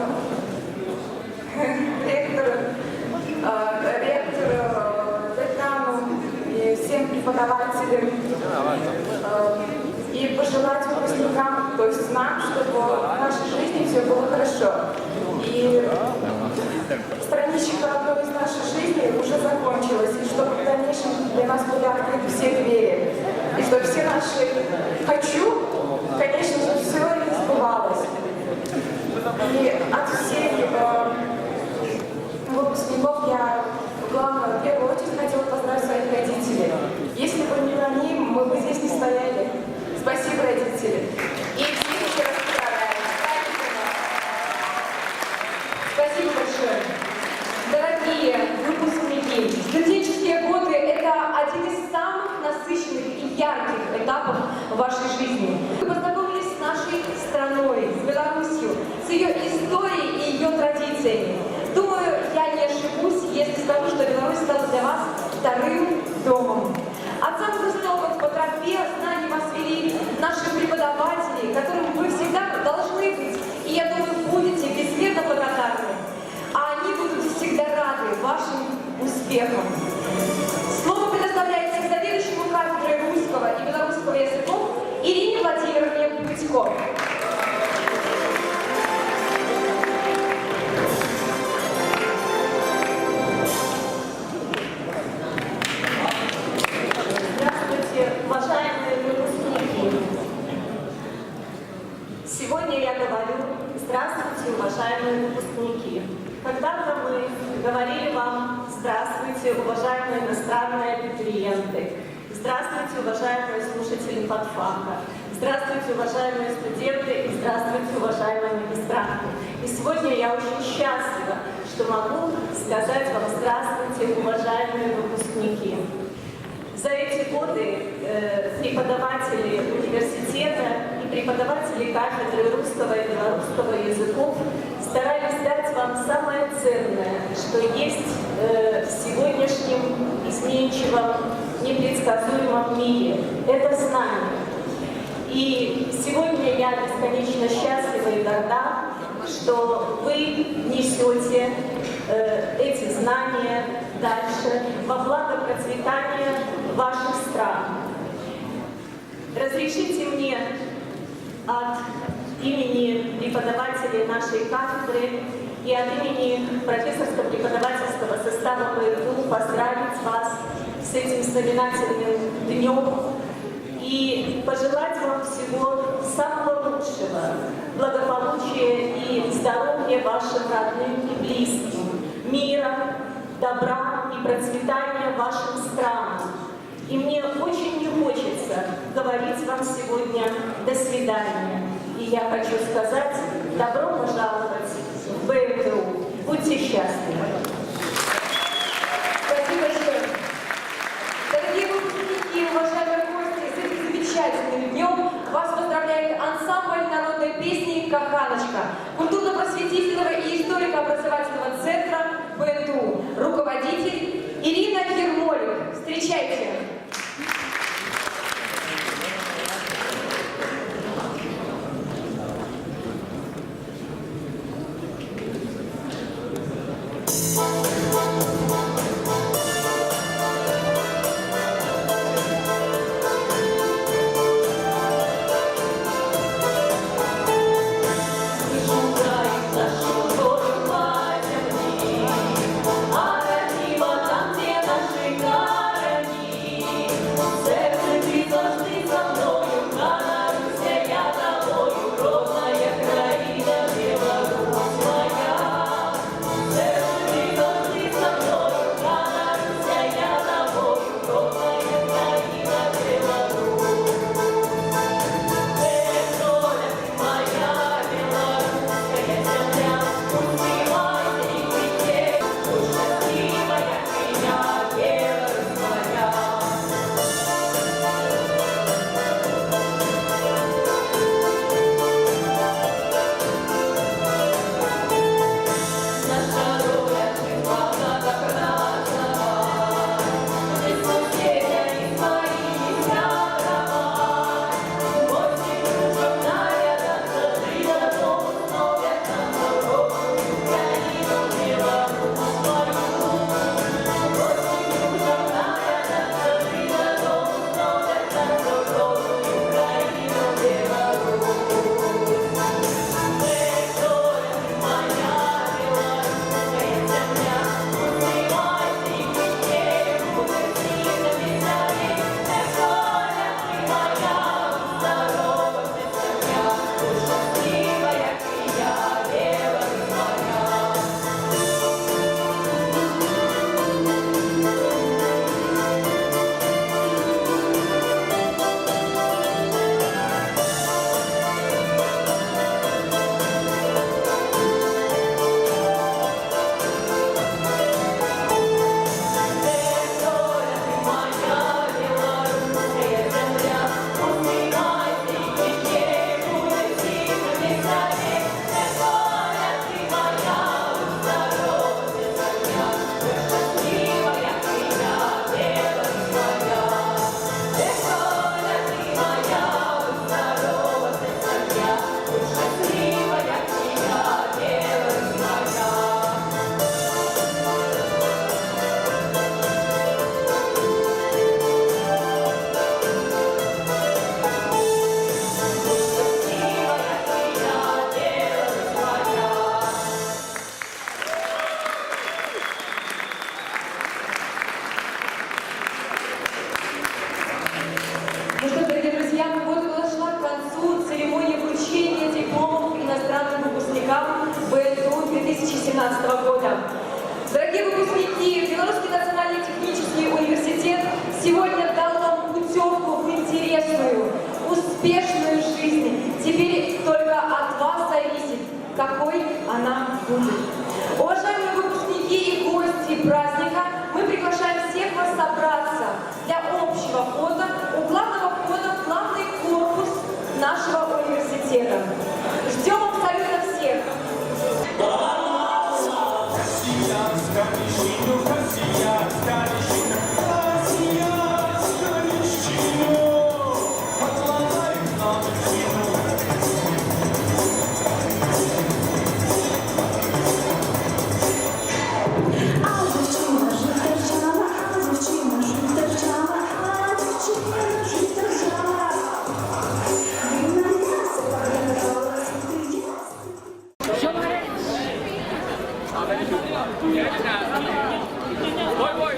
ректору, декану и всем преподавателям. И пожелать выпускникам, то есть нам, чтобы в нашей жизни все было хорошо. И страничка одной из нашей жизни уже закончилась, и чтобы в дальнейшем для нас были открыты все двери. И чтобы все наши «хочу», конечно же, все и сбывалось. ее историей и ее традициями. Думаю, я не ошибусь, если скажу, что Беларусь стала для вас вторым домом. От самых истоков по тропе знаний вас вели наши преподаватели, которым вы всегда должны быть, и я думаю, будете безмерно благодарны. А они будут всегда рады вашим успехам. Слово предоставляется заведующему кафедрой русского и белорусского языков Ирине Владимировне Будько. Здравствуйте, уважаемые выпускники! Сегодня я говорю «Здравствуйте, уважаемые выпускники». Когда-то мы говорили вам «Здравствуйте, уважаемые иностранные абитуриенты», «Здравствуйте, уважаемые слушатели подфака», «Здравствуйте, уважаемые студенты» и «Здравствуйте, уважаемые магистранты». И сегодня я очень счастлива, что могу сказать вам «Здравствуйте, уважаемые выпускники». За эти годы преподаватели университета и преподаватели кафедры русского и белорусского языков старались дать вам самое ценное, что есть в сегодняшнем изменчивом, непредсказуемом мире. Это знание. И сегодня я бесконечно счастлива и горда, что вы несете эти знания дальше во благо процветания ваших стран. Разрешите мне от имени преподавателей нашей кафедры и от имени профессорско-преподавательского состава ПРТУ поздравить вас с этим знаменательным днем и пожелать вам всего самого лучшего, благополучия и здоровья вашим родным и близким, мира, добра и процветания вашим странам. И мне очень не хочется говорить вам сегодня «до свидания». И я хочу сказать «добро пожаловать в БМТУ». Будьте счастливы. Спасибо, шеф. Дорогие выпускники, уважаемые гости, с этим замечательным днем вас поздравляет ансамбль народной песни «Каханочка» культурно-просветительного и историко-образовательного центра БНТУ. Руководитель Ирина Ермолик. Встречайте. А родила там, где наши корни. какой она будет. Уважаемые выпускники и гости праздника, мы приглашаем всех вас собраться для общего фото у главного входа в главный корпус нашего университета. Ждем абсолютно всех. Ой, ой!